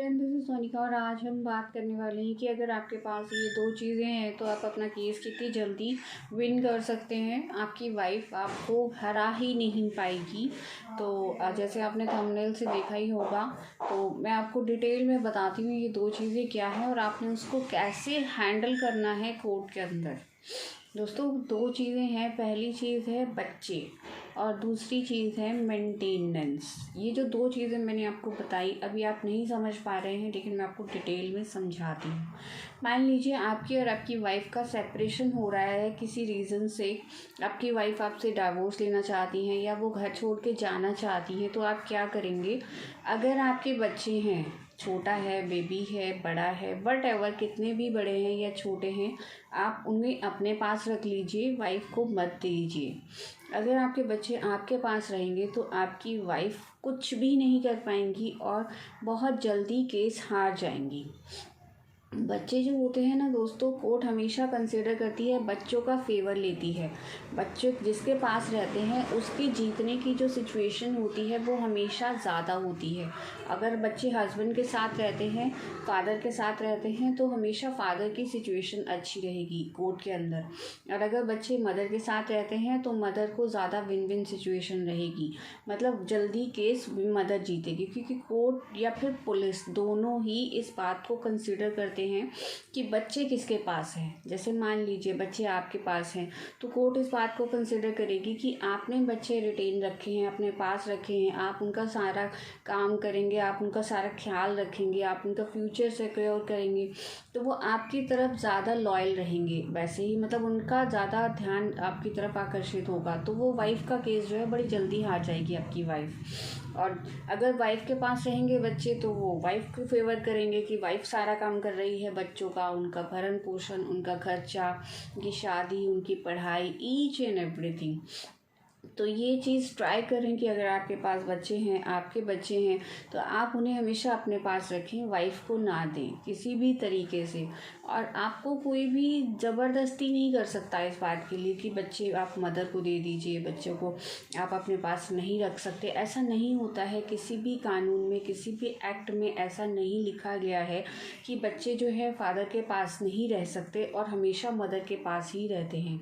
Friend, this is Sonika और आज हम बात करने वाले हैं कि अगर आपके पास ये दो चीज़ें हैं तो आप अपना केस कितनी जल्दी विन कर सकते हैं। आपकी वाइफ आपको हरा ही नहीं पाएगी। तो जैसे आपने थंबनेल से देखा ही होगा, तो मैं आपको डिटेल में बताती हूँ ये दो चीज़ें क्या हैं और आपने उसको कैसे हैंडल करना है कोर्ट के अंदर। दोस्तों, दो चीज़ें हैं। पहली चीज़ है बच्चे और दूसरी चीज़ है मेंटेनेंस। ये जो दो चीज़ें मैंने आपको बताई, अभी आप नहीं समझ पा रहे हैं, लेकिन मैं आपको डिटेल में समझाती हूँ। मान लीजिए आपकी और आपकी वाइफ का सेपरेशन हो रहा है किसी रीज़न से। आपकी वाइफ आपसे डिवोर्स लेना चाहती हैं या वो घर छोड़ के जाना चाहती हैं, तो आप क्या करेंगे? अगर आपके बच्चे हैं, छोटा है, बेबी है, बड़ा है, वटएवर, कितने भी बड़े हैं या छोटे हैं, आप उन्हें अपने पास रख लीजिए, वाइफ को मत दीजिए। अगर आपके बच्चे आपके पास रहेंगे तो आपकी वाइफ कुछ भी नहीं कर पाएंगी और बहुत जल्दी केस हार जाएंगी। बच्चे जो होते हैं ना दोस्तों, कोर्ट हमेशा कंसिडर करती है, बच्चों का फेवर लेती है। बच्चे जिसके पास रहते हैं उसकी जीतने की जो सिचुएशन होती है वो हमेशा ज़्यादा होती है। अगर बच्चे हस्बैंड के साथ रहते हैं, फादर के साथ रहते हैं, तो हमेशा फादर की सिचुएशन अच्छी रहेगी कोर्ट के अंदर। और अगर बच्चे मदर के साथ रहते हैं तो मदर को ज़्यादा विन विन सिचुएशन रहेगी, मतलब जल्दी केस मदर जीतेगी, क्योंकि कोर्ट या फिर पुलिस दोनों ही इस बात को कंसिडर करते हैं कि बच्चे किसके पास हैं। जैसे मान लीजिए बच्चे आपके पास हैं, तो कोर्ट इस बात को कंसिडर करेगी कि आपने बच्चे रिटेन रखे हैं, अपने पास रखे हैं, आप उनका सारा काम करेंगे, आप उनका सारा ख्याल रखेंगे, आप उनका फ्यूचर सिक्योर करेंगे, तो वो आपकी तरफ ज़्यादा लॉयल रहेंगे। वैसे ही मतलब उनका ज़्यादा ध्यान आपकी तरफ आकर्षित होगा, तो वो वाइफ का केस जो है बड़ी जल्दी हार जाएगी आपकी वाइफ। और अगर वाइफ के पास रहेंगे बच्चे तो वो वाइफ को फेवर करेंगे कि वाइफ सारा काम कर रही है, बच्चों का, उनका भरण पोषण, उनका खर्चा, उनकी शादी, उनकी पढ़ाई, ईच एंड एवरीथिंग। तो ये चीज़ ट्राई करें कि अगर आपके पास बच्चे हैं, आपके बच्चे हैं, तो आप उन्हें हमेशा अपने पास रखें, वाइफ को ना दें किसी भी तरीके से। और आपको कोई भी ज़बरदस्ती नहीं कर सकता इस बात के लिए कि बच्चे आप मदर को दे दीजिए, बच्चों को आप अपने पास नहीं रख सकते। ऐसा नहीं होता है, किसी भी कानून में, किसी भी एक्ट में ऐसा नहीं लिखा गया है कि बच्चे जो है फादर के पास नहीं रह सकते और हमेशा मदर के पास ही रहते हैं।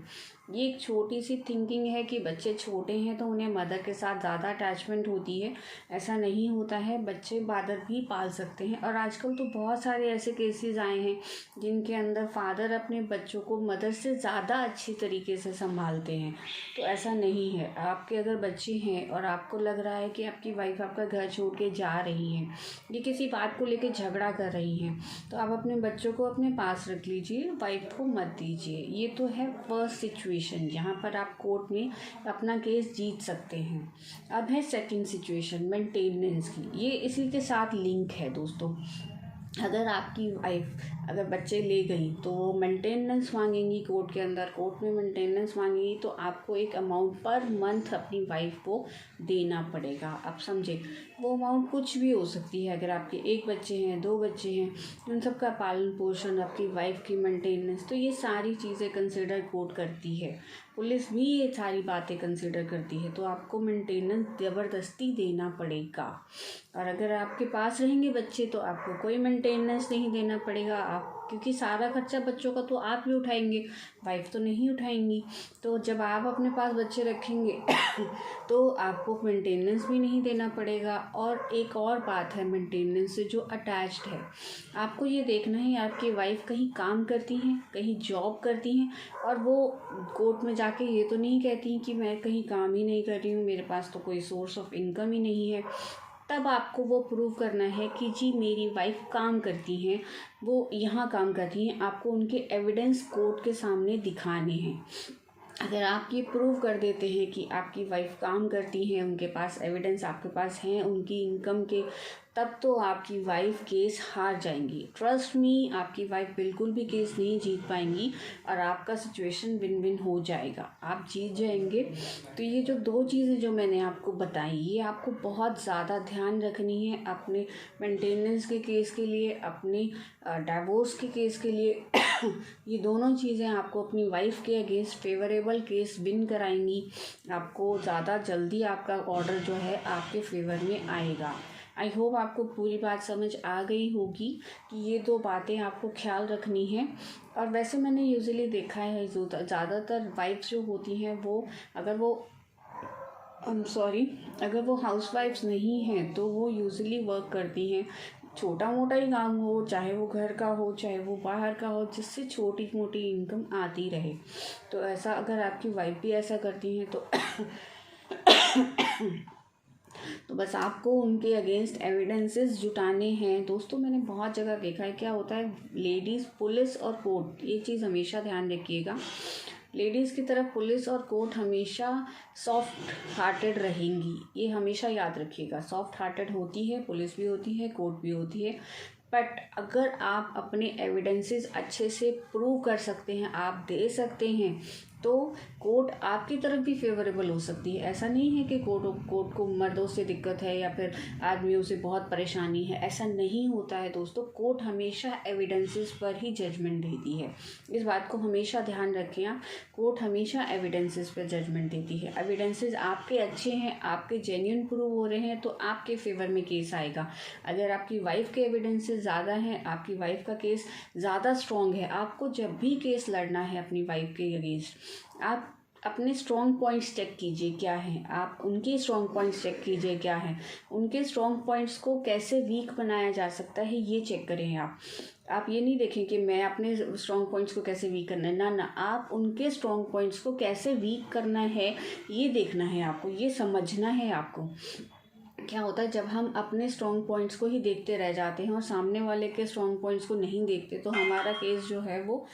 ये एक छोटी सी थिंकिंग है कि बच्चे छोटे हैं तो उन्हें मदर के साथ ज़्यादा अटैचमेंट होती है। ऐसा नहीं होता है, बच्चे फादर भी पाल सकते हैं। और आजकल तो बहुत सारे ऐसे केसेस आए हैं जिनके अंदर फादर अपने बच्चों को मदर से ज़्यादा अच्छी तरीके से संभालते हैं। तो ऐसा नहीं है। आपके अगर बच्चे हैं और आपको लग रहा है कि आपकी वाइफ आपका घर छोड़ के जा रही हैं, ये किसी बात को लेकर झगड़ा कर रही हैं, तो आप अपने बच्चों को अपने पास रख लीजिए, वाइफ को मत दीजिए। ये तो है फर्स्ट सिचुएशन जहाँ पर आप कोर्ट में अपना केस जीत सकते हैं। अब है सेकंड सिचुएशन, मेंटेनेंस की। ये इसी के साथ लिंक है दोस्तों। अगर आपकी वाइफ अगर बच्चे ले गई तो वो मेंटेनेंस मांगेंगी कोर्ट के अंदर, कोर्ट में मेंटेनेंस मांगेंगी, तो आपको एक अमाउंट पर मंथ अपनी वाइफ को देना पड़ेगा। आप समझे, वो अमाउंट कुछ भी हो सकती है। अगर आपके एक बच्चे हैं, दो बच्चे हैं, उन सब का पालन पोषण, आपकी वाइफ की मेंटेनेंस, तो ये सारी चीज़ें कंसिडर कोर्ट करती है। पुलिस भी ये सारी बातें कंसिडर करती है। तो आपको मेंटेनेंस ज़बरदस्ती देना पड़ेगा। और अगर आपके पास रहेंगे बच्चे तो आपको कोई मेंटेनेंस नहीं देना पड़ेगा, आप क्योंकि सारा खर्चा बच्चों का तो आप ही उठाएंगे, वाइफ तो नहीं उठाएंगी। तो जब आप अपने पास बच्चे रखेंगे तो आपको मेंटेनेंस भी नहीं देना पड़ेगा। और एक और बात है मेंटेनेंस से जो अटैच्ड है, आपको ये देखना है आपकी वाइफ कहीं काम करती हैं, कहीं जॉब करती हैं, और वो कोर्ट में जाके ये तो नहीं कहती कि मैं कहीं काम ही नहीं कर रही हूँ, मेरे पास तो कोई सोर्स ऑफ इनकम ही नहीं है। तब आपको वो प्रूव करना है कि जी मेरी वाइफ काम करती हैं, वो यहाँ काम करती हैं। आपको उनके एविडेंस कोर्ट के सामने दिखाने हैं। अगर आप ये प्रूव कर देते हैं कि आपकी वाइफ काम करती हैं, उनके पास एविडेंस आपके पास हैं उनकी इनकम के, तब तो आपकी वाइफ केस हार जाएंगी। ट्रस्ट मी, आपकी वाइफ बिल्कुल भी केस नहीं जीत पाएंगी और आपका सिचुएशन विन विन हो जाएगा, आप जीत जाएंगे। तो ये जो दो चीज़ें जो मैंने आपको बताई, ये आपको बहुत ज़्यादा ध्यान रखनी है अपने मेंटेनेंस के केस के लिए, अपने डिवोर्स के केस के लिए। ये दोनों चीज़ें आपको अपनी वाइफ के अगेंस्ट फेवरेबल केस विन कराएंगी। आपको ज़्यादा जल्दी आपका ऑर्डर जो है आपके फेवर में आएगा। आई होप आपको पूरी बात समझ आ गई होगी कि ये 2 बातें आपको ख्याल रखनी है। और वैसे मैंने यूजुअली देखा है ज़्यादातर वाइफ्स जो होती हैं वो अगर वो हाउसवाइफ्स नहीं हैं तो वो यूजुअली वर्क करती हैं। छोटा मोटा ही काम हो, चाहे वो घर का हो चाहे वो बाहर का हो, जिससे छोटी मोटी इनकम आती रहे। तो ऐसा अगर आपकी वाइफ भी ऐसा करती हैं तो बस आपको उनके अगेंस्ट एविडेंसेस जुटाने हैं। दोस्तों मैंने बहुत जगह देखा है, क्या होता है लेडीज़, पुलिस और कोर्ट, ये चीज़ हमेशा ध्यान रखिएगा। लेडीज़ की तरफ पुलिस और कोर्ट हमेशा सॉफ्ट हार्टेड रहेंगी, ये हमेशा याद रखिएगा। सॉफ्ट हार्टेड होती है, पुलिस भी होती है, कोर्ट भी होती है। बट अगर आप अपने एविडेंसेस अच्छे से प्रूव कर सकते हैं, आप दे सकते हैं, तो कोर्ट आपकी तरफ भी फेवरेबल हो सकती है। ऐसा नहीं है कि कोर्ट को मर्दों से दिक्कत है या फिर आदमियों से बहुत परेशानी है, ऐसा नहीं होता है दोस्तों। कोर्ट हमेशा एविडेंसेस पर ही जजमेंट देती है, इस बात को हमेशा ध्यान रखें आप। कोर्ट हमेशा एविडेंसेस पर जजमेंट देती है। एविडेंसेस आपके अच्छे हैं, आपके जेन्युइन प्रूव हो रहे हैं, तो आपके फेवर में केस आएगा। अगर आपकी वाइफ के एविडेंसेस ज़्यादा हैं, आपकी वाइफ का केस ज़्यादा स्ट्रॉन्ग है, आपको जब भी केस लड़ना है अपनी वाइफ के अगेंस्ट, आप अपने स्ट्रॉन्ग पॉइंट्स चेक कीजिए क्या हैं, आप उनके स्ट्रॉन्ग पॉइंट्स चेक कीजिए क्या हैं, उनके स्ट्रॉन्ग पॉइंट्स को कैसे वीक बनाया जा सकता है ये चेक करें आप ये नहीं देखें कि मैं अपने स्ट्रॉन्ग पॉइंट्स को कैसे वीक करना है, ना, आप उनके स्ट्रॉन्ग पॉइंट्स को कैसे वीक करना है ये देखना है आपको, ये समझना है आपको। क्या होता है जब हम अपने स्ट्रॉन्ग पॉइंट्स को ही देखते रह जाते हैं और सामने वाले के स्ट्रॉन्ग पॉइंट्स को नहीं देखते, तो हमारा केस जो है वो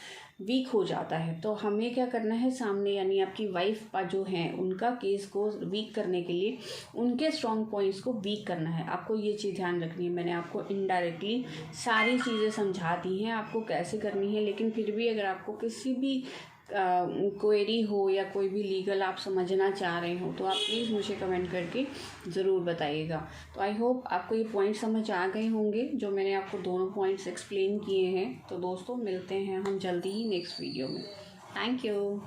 वीक हो जाता है। तो हमें क्या करना है, सामने यानी आपकी वाइफ जो हैं उनका केस को वीक करने के लिए उनके स्ट्रॉन्ग पॉइंट्स को वीक करना है। आपको ये चीज़ ध्यान रखनी है। मैंने आपको इनडायरेक्टली सारी चीज़ें समझा दी हैं आपको कैसे करनी है, लेकिन फिर भी अगर आपको किसी भी क्वेरी हो या कोई भी लीगल आप समझना चाह रहे हो तो आप प्लीज़ मुझे कमेंट करके ज़रूर बताइएगा। तो आई होप आपको ये पॉइंट समझ आ गए होंगे जो मैंने आपको दोनों पॉइंट्स एक्सप्लेन किए हैं। तो दोस्तों मिलते हैं हम जल्दी ही नेक्स्ट वीडियो में। Thank you.